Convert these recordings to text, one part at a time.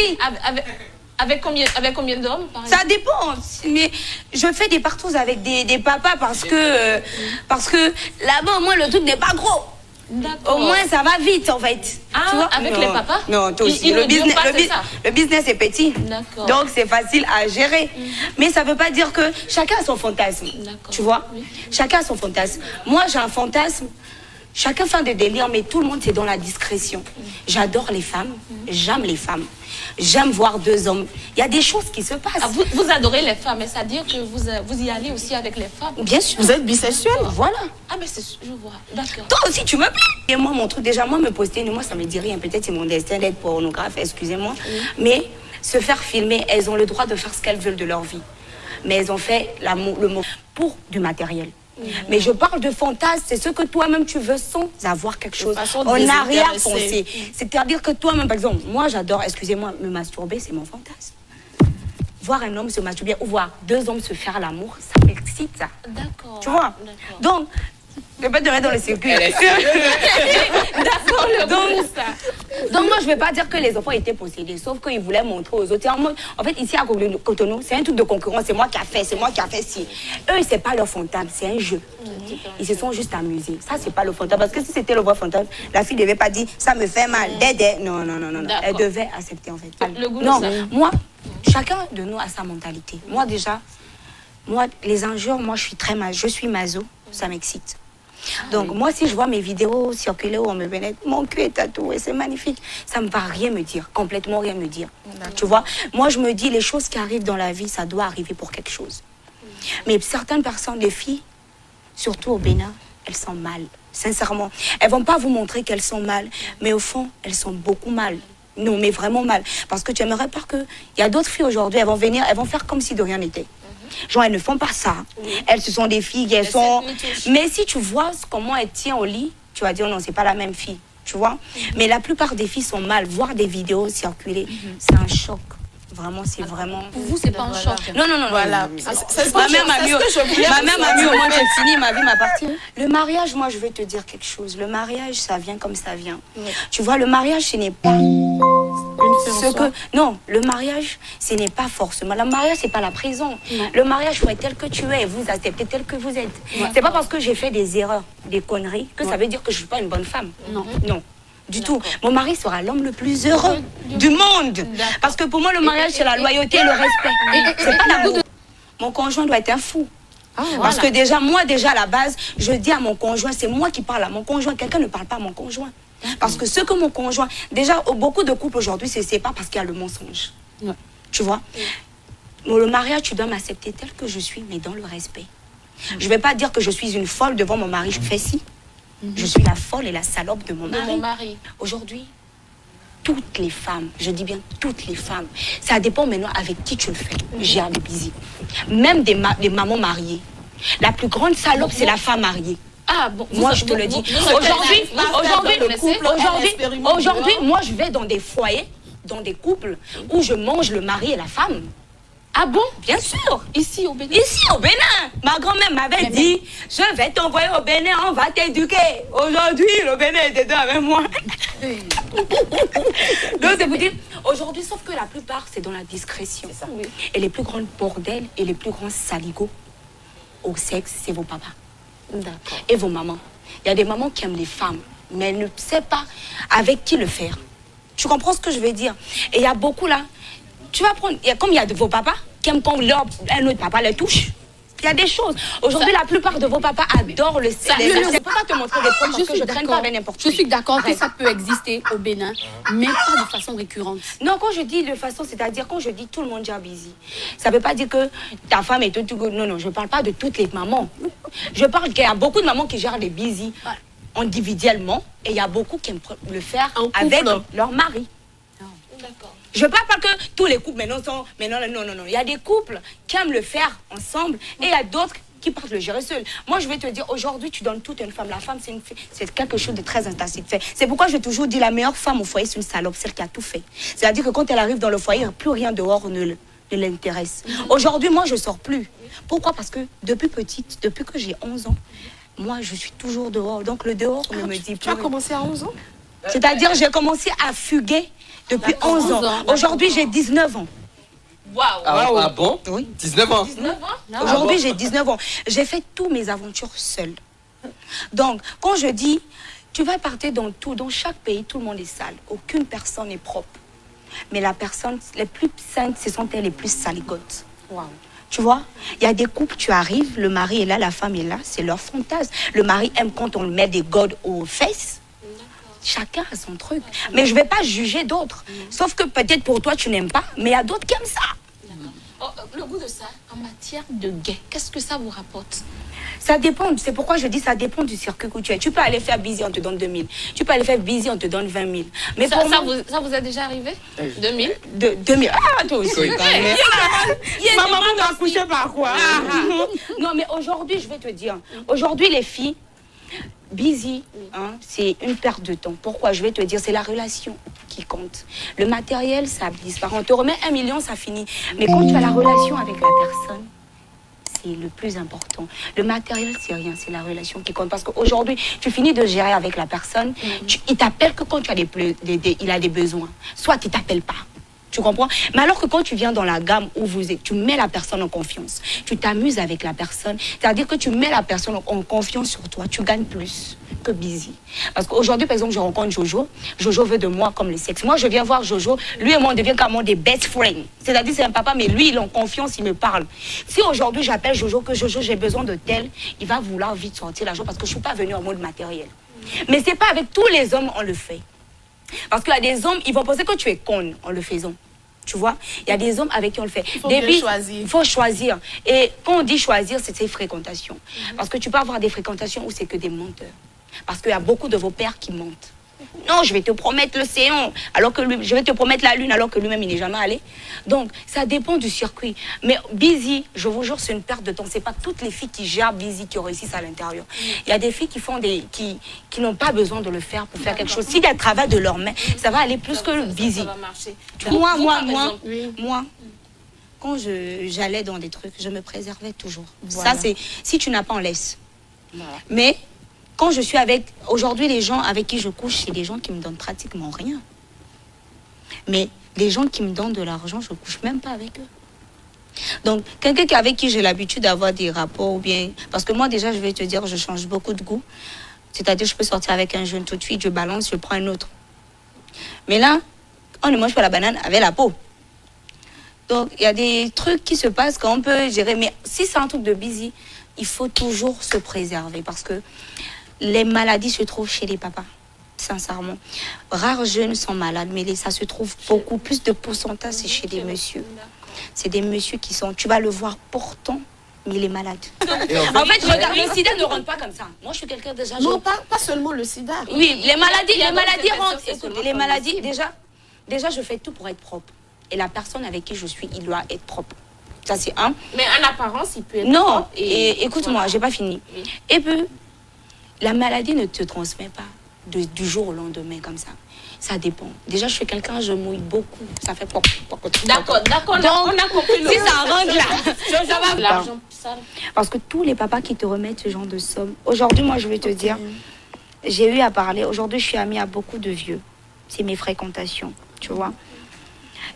Oui. Avec combien d'hommes? Ça dépend. Mais je fais des partous avec des papas parce que là-bas, au moins, le truc n'est pas gros. Au moins, ça va vite, en fait. Ah, tu vois? avec les papas? Non, toi aussi. Le business est petit. Donc, c'est facile à gérer. Mais ça ne veut pas dire que chacun a son fantasme. Tu vois? Oui. Chacun a son fantasme. Moi, j'ai un fantasme. Chacun fait des délires, mais tout le monde, c'est dans la discrétion. J'adore les femmes. J'aime les femmes. J'aime voir deux hommes. Il y a des choses qui se passent. Ah, vous adorez les femmes, mais c'est-à-dire que vous y allez aussi avec les femmes? Bien sûr. Vous êtes bisexuel? Voilà. Ah, mais je vois. D'accord. Toi aussi, tu me plais. Et moi, mon truc, déjà, moi, me poster, moi, ça me dit rien. Peut-être c'est mon destin d'être pornographe, excusez-moi. Mais se faire filmer, elles ont le droit de faire ce qu'elles veulent de leur vie. Mais elles ont fait le mot pour du matériel. Mais je parle de fantasme, c'est ce que toi-même tu veux sans avoir quelque chose. On n'a rien pensé. C'est-à-dire que toi-même, par exemple, moi j'adore, excusez-moi, me masturber, c'est mon fantasme. Voir un homme se masturber ou voir deux hommes se faire l'amour, ça m'excite, ça. D'accord. Tu vois? Donc, je ne vais pas te mettre dans le circuit. D'accord, donc moi, je ne vais pas dire que les enfants étaient possédés, sauf qu'ils voulaient montrer aux autres. En fait, ici à Cotonou, c'est un truc de concurrence, c'est moi qui a fait, c'est moi qui a fait ci. Eux, c'est pas leur fantasme, c'est un jeu. Ils se sont juste amusés. Ça, c'est pas le fantasme. Parce que si c'était le vrai fantasme, la fille ne devait pas dire ça me fait mal, dédé. Non. Elle devait accepter, en fait. Non, moi, chacun de nous a sa mentalité. Moi, déjà, les injures, moi, je suis maso, ça m'excite. Donc, moi, si je vois mes vidéos circuler où on me pénètre, mon cul est tatoué, c'est magnifique. Ça ne va rien me dire, complètement rien me dire. Tu vois? Moi, je me dis, les choses qui arrivent dans la vie, ça doit arriver pour quelque chose. Mais certaines personnes, les filles, surtout au Bénin, elles sont mal. Sincèrement. Elles ne vont pas vous montrer qu'elles sont mal, mais au fond, elles sont beaucoup mal. Non, mais vraiment mal. Parce que tu aimerais pas que... Il y a d'autres filles aujourd'hui, elles vont venir, elles vont faire comme si de rien n'était. Genre, elles ne font pas ça. Elles, ce sont des filles, elles sont... Mais si tu vois comment elles tiennent au lit, tu vas dire non, c'est pas la même fille. Tu vois? Mais la plupart des filles sont mal. Voir des vidéos circuler, c'est un choc. Vraiment, c'est vraiment... Pour vous, c'est pas un choc. Non. Voilà. Ma mère m'a mis au moins, j'ai fini, ma vie m'appartient. Le mariage, moi, je vais te dire quelque chose. Le mariage, ça vient comme ça vient. Tu vois, le mariage, ce n'est pas... Non, le mariage, ce n'est pas forcément. Le mariage, c'est pas la prison. Le mariage, il faut être tel que tu es et vous acceptez tel que vous êtes. C'est pas parce que j'ai fait des erreurs, des conneries, que ça veut dire que je suis pas une bonne femme. Non. Du tout. Mon mari sera l'homme le plus heureux du monde. Parce que pour moi, le mariage, c'est la loyauté et le respect. C'est pas l'amour. Mon conjoint doit être un fou. Parce que déjà, moi, à la base, je dis à mon conjoint, c'est moi qui parle à mon conjoint. Quelqu'un ne parle pas à mon conjoint. Parce que ce que mon conjoint... Déjà, beaucoup de couples aujourd'hui, c'est pas parce qu'il y a le mensonge. Tu vois? Le mariage, tu dois m'accepter tel que je suis, mais dans le respect. Je vais pas dire que je suis une folle devant mon mari. Je fais si. Je suis la folle et la salope de mon mari. Aujourd'hui, toutes les femmes, je dis bien toutes les femmes, ça dépend maintenant avec qui tu le fais. Gère des bisous. Même des mamans mariées. La plus grande salope, c'est la femme mariée. Ah bon, moi je te le dis. Aujourd'hui, moi je vais dans des foyers, dans des couples où je mange le mari et la femme. Ah bon? Bien sûr. Ici au Bénin? Ici au Bénin. Ma grand-mère m'avait dit, je vais t'envoyer au Bénin, on va t'éduquer. Aujourd'hui, le Bénin est dedans avec moi. Donc c'est vous dire, aujourd'hui, sauf que la plupart, c'est dans la discrétion. Et les plus grands bordels et les plus grands saligots au sexe, c'est vos papas. Et vos mamans. Il y a des mamans qui aiment les femmes, mais elles ne savent pas avec qui le faire. Tu comprends ce que je veux dire? Et il y a beaucoup là, tu vas prendre, comme il y a de vos papas qui aiment quand un autre papa les touche. Il y a des choses. Aujourd'hui, la plupart de vos papas adorent le sexe. Je ne peux pas te montrer des preuves parce que je ne traîne pas avec n'importe qui. Je suis d'accord que ça peut exister au Bénin, mais pas de façon récurrente. Non, quand je dis de façon, c'est-à-dire quand je dis tout le monde gère busy, ça ne veut pas dire que ta femme est tout. Non, je ne parle pas de toutes les mamans. Je parle qu'il y a beaucoup de mamans qui gèrent les busy individuellement et il y a beaucoup qui aiment le faire avec leur mari. D'accord. Je ne parle pas que tous les couples maintenant sont... Mais non. Il y a des couples qui aiment le faire ensemble et il y a d'autres qui partent le gérer seul. Moi, je vais te dire, aujourd'hui, tu donnes toute une femme. La femme, c'est quelque chose de très intensif. C'est pourquoi j'ai toujours dit la meilleure femme au foyer, c'est une salope, celle qui a tout fait. C'est-à-dire que quand elle arrive dans le foyer, plus rien dehors ne l'intéresse. Aujourd'hui, moi, je ne sors plus. Pourquoi? Parce que depuis petite, depuis que j'ai 11 ans, moi, je suis toujours dehors. Donc, le dehors ne me dit plus. Tu as commencé à 11 ans? C'est-à-dire, j'ai commencé à fuguer depuis 11 ans. Aujourd'hui, j'ai 19 ans. Waouh. Ah bon? Oui. 19 ans. 19 ans? Aujourd'hui, j'ai 19 ans. J'ai fait toutes mes aventures seule. Donc, quand je dis, tu vas partir dans chaque pays, tout le monde est sale. Aucune personne n'est propre. Mais la personne, les plus saintes, ce sont elles les plus saligotes. Waouh. Tu vois, il y a des couples, tu arrives, le mari est là, la femme est là, c'est leur fantasme. Le mari aime quand on met des godes aux fesses. Chacun a son truc. Mais je ne vais pas juger d'autres. Sauf que peut-être pour toi, tu n'aimes pas, mais il y a d'autres qui aiment ça. Oh, le goût de ça, en matière de gain, qu'est-ce que ça vous rapporte? Ça dépend, c'est pourquoi je dis ça dépend du circuit où tu es. Tu peux aller faire busy, on te donne 2000. Tu peux aller faire busy, on te donne 20 000. Mais Ça, pour moi, ça vous est déjà arrivé? 2000? 2000. Ah, toi aussi. Oui. Ma maman m'a accouché par quoi? Non, mais aujourd'hui, je vais te dire. Aujourd'hui, les filles, busy, hein, c'est une perte de temps. Pourquoi? Je vais te dire, c'est la relation qui compte. Le matériel, ça disparaît. On te remet 1 million, ça finit. Mais quand tu as la relation avec la personne, c'est le plus important. Le matériel, c'est rien, c'est la relation qui compte. Parce qu'aujourd'hui, tu finis de gérer avec la personne, il t'appelle que quand tu as il a des besoins. Soit il t'appelle pas. Tu comprends? Mais alors que quand tu viens dans la gamme où tu mets la personne en confiance, tu t'amuses avec la personne, c'est-à-dire que tu mets la personne en confiance sur toi, tu gagnes plus que busy. Parce qu'aujourd'hui, par exemple, je rencontre Jojo. Jojo veut de moi comme le sexe. Moi, je viens voir Jojo. Lui et moi, on devient carrément des best friends. C'est-à-dire, c'est un papa, mais lui, il est en confiance, il me parle. Si aujourd'hui, j'appelle Jojo que Jojo, j'ai besoin de tel, il va vouloir vite sortir l'argent parce que je ne suis pas venue en mode matériel. Mais ce n'est pas avec tous les hommes on le fait. Parce qu'il y a des hommes, ils vont penser que tu es conne en le faisant. Tu vois, il y a des hommes avec qui on le fait. Il faut bien choisir. Il faut choisir. Et quand on dit choisir, c'est ses fréquentations. Parce que tu peux avoir des fréquentations où c'est que des menteurs. Parce qu'il y a beaucoup de vos pères qui mentent. Non, je vais te promettre l'océan, alors que je vais te promettre la lune, alors que lui-même, il n'est jamais allé. Donc, ça dépend du circuit. Mais busy, je vous jure, c'est une perte de temps. C'est pas toutes les filles qui gèrent busy qui réussissent à l'intérieur. Il y a des filles qui font qui n'ont pas besoin de le faire pour faire quelque chose. S'il y a travail de leurs mains, ça va aller plus que le busy. Ça va marcher. Moi, quand j'allais dans des trucs, je me préservais toujours. Voilà. Ça, c'est, si tu n'as pas, on laisse. Voilà. Mais quand je suis avec... Aujourd'hui, les gens avec qui je couche, c'est des gens qui me donnent pratiquement rien. Mais les gens qui me donnent de l'argent, je ne couche même pas avec eux. Donc, quelqu'un avec qui j'ai l'habitude d'avoir des rapports ou bien... Parce que moi, déjà, je vais te dire, je change beaucoup de goût. C'est-à-dire, je peux sortir avec un jeune tout de suite, je balance, je prends un autre. Mais là, on ne mange pas la banane avec la peau. Donc, il y a des trucs qui se passent qu'on peut gérer. Mais si c'est un truc de busy, il faut toujours se préserver parce que les maladies se trouvent chez les papas, sincèrement. Rares jeunes sont malades, mais ça se trouve beaucoup plus de pourcentage, c'est chez des messieurs. C'est des messieurs qui sont, tu vas le voir pourtant, mais il est malade. En fait, regarde, le sida ne rentre pas comme ça. Moi, je suis quelqu'un déjà... Non, pas seulement le sida. Oui, les maladies rentrent. Écoute, les maladies, déjà, je fais tout pour être propre. Et la personne avec qui je suis, il doit être propre. Ça, c'est un. Mais en apparence, il peut être non, propre. et écoute-moi, voilà. J'ai pas fini. Oui. Et puis, la maladie ne te transmet pas du jour au lendemain comme ça. Ça dépend. Déjà, je suis quelqu'un, je mouille beaucoup. Ça fait pop. D'accord. Donc, on a compris. Si ça rentre là, ça va. L'argent sale. Parce que tous les papas qui te remettent ce genre de somme. Aujourd'hui, moi, je vais te dire, j'ai eu à parler. Aujourd'hui, je suis amie à beaucoup de vieux. C'est mes fréquentations, tu vois.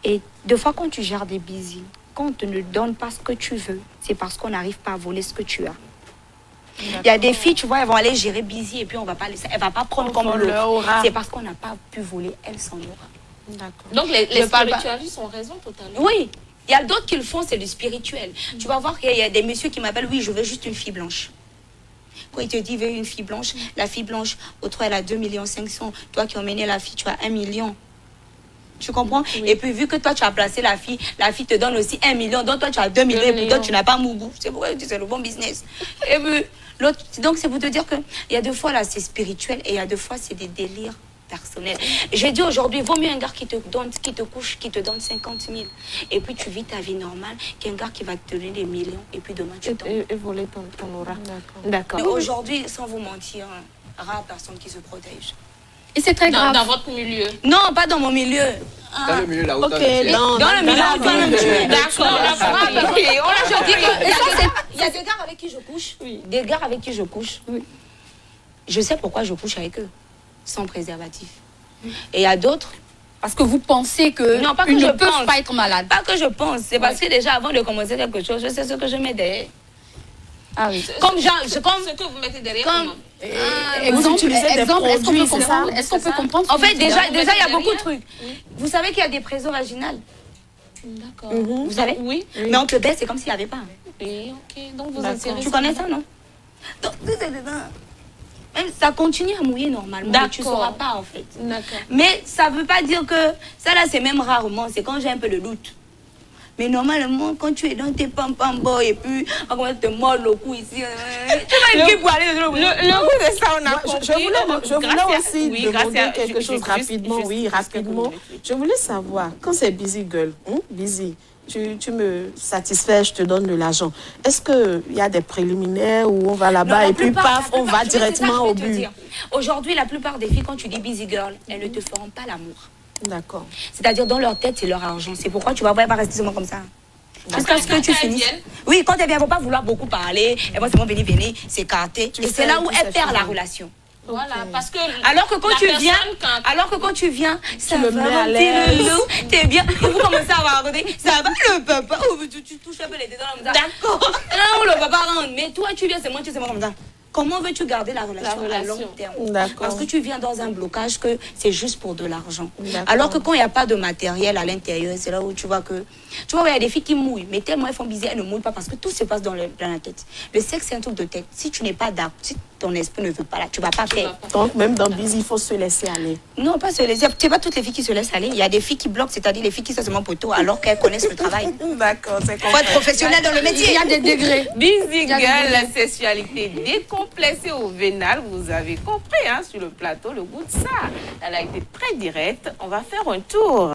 Et des fois, quand tu gères des busy, quand on te ne donne pas ce que tu veux, c'est parce qu'on n'arrive pas à voler ce que tu as. Il y a des filles, tu vois, elles vont aller gérer busy et puis on va pas laisser, elle va pas prendre comme l'autre. C'est parce qu'on n'a pas pu voler, elle s'en aura. D'accord. Donc les spiritualistes ont raison totalement. Oui, il y a d'autres qui le font, c'est du spirituel. Tu vas voir qu'il y a des messieurs qui m'appellent, oui, je veux juste une fille blanche. Quand il te dit, veux une fille blanche, la fille blanche, autre elle a 2,5 millions. Toi qui as emmené la fille, tu as 1 million. Tu comprends? Oui. Et puis, vu que toi, tu as placé la fille te donne aussi 1 million. Donc, toi, tu as 2 millions. Et puis, toi, tu n'as pas Mougou. C'est pourquoi c'est le bon business. Et puis, l'autre, donc, c'est pour te dire qu'il y a deux fois, là, c'est spirituel. Et il y a deux fois, c'est des délires personnels. J'ai dit aujourd'hui, vaut mieux un gars qui te couche, qui te donne 50 000. Et puis, tu vis ta vie normale qu'un gars qui va te donner des millions. Et puis, demain, tu tombes. Et voler ton aura. D'accord. Aujourd'hui, sans vous mentir, rare personne qui se protège. Et c'est très grave. Dans votre milieu? Non, pas dans mon milieu. Dans le milieu, là où dans le milieu, on va me tuer. D'accord. Il y a des gars avec qui je couche. Oui. Des gars avec qui je couche. Oui. Je sais pourquoi je couche avec eux. Sans préservatif. Et il y a d'autres. Parce que vous pensez que Non, pas que ils je ne peuvent pense. pas être malades. Pas que je pense, c'est parce que déjà avant de commencer quelque chose, je sais ce que je mets derrière. Ah oui. Comme genre, Ce que vous mettez derrière. comme, Exemple, utilisez des est-ce qu'on produits, peut c'est comprendre, ça? est-ce qu'on peut comprendre en ce que fait vous dites? déjà il y a derrière. beaucoup de trucs. Vous savez qu'il y a des pressions vaginales, D'accord. vous savez? Oui. Mais on te baisse, c'est comme s'il n'y avait pas. Oui, ok. Donc vous D'accord. insérez Tu connais ça, non? Donc, même ça continue à mouiller normalement, mais tu ne D'accord. sauras pas en fait. D'accord. Mais ça ne veut pas dire que ça là c'est même rarement, c'est quand j'ai un peu de doute. Mais normalement, quand tu es dans tes pam-pam-boy et puis on commence à te mordre le cou ici, tu vas écrire pour aller dans Le goût de ça, on a Moi, compris. je voulais aussi Oui, demander quelque juste- chose rapidement. juste- Oui, juste rapidement. que vous Je voulais savoir, quand c'est busy girl, busy, tu me satisfais, je te donne de l'argent. Est-ce qu'il y a des préliminaires où on va là-bas et puis paf, on va directement au but? Aujourd'hui, la plupart des filles, quand tu dis busy girl, elles ne te feront pas l'amour. D'accord. C'est-à-dire, dans leur tête, c'est leur argent. C'est pourquoi tu vas voir, elle va rester seulement comme ça. Jusqu'à ce que Quand tu elles finisses. viennent. Oui, quand elles viennent, elles ne vont pas vouloir beaucoup parler. Elles vont seulement venir, s'écarter. Tu Et sais, c'est là où tout elles ça perdent la finit. relation. Voilà, parce que Alors que quand la tu personne, viens, quand- alors que quand tu viens, ça me va, mets à mon petit l'aise. loulou, t'es bien. Et vous commencez à raconter, ça va le papa. Oh, tu touches un peu les dédans comme ça. D'accord. Là où le papa rentre, mais toi tu viens, c'est moi comme ça. Comment veux-tu garder la relation à long relation. terme? D'accord. Parce que tu viens dans un blocage que c'est juste pour de l'argent. D'accord. Alors que quand il n'y a pas de matériel à l'intérieur, c'est là où tu vois que... Tu vois, il y a des filles qui mouillent, mais tellement elles font bizarre, elles ne mouillent pas parce que tout se passe dans la tête. Le sexe, c'est un truc de tête. Si tu n'es pas d'accord, si ton esprit ne veut pas là, tu ne vas pas faire. Donc, même dans busy, il faut se laisser aller. Non, pas se laisser. C'est pas toutes les filles qui se laissent aller. Il y a des filles qui bloquent, c'est-à-dire les filles qui sont seulement poteaux alors qu'elles connaissent le travail. D'accord, c'est Il faut être professionnel dans le métier. Il y a des degrés. Busy Il y a Girl, des- la sexualité décomplexée au vénal, vous avez compris, hein, sur le plateau, le goût de ça. Elle a été très directe. On va faire un tour.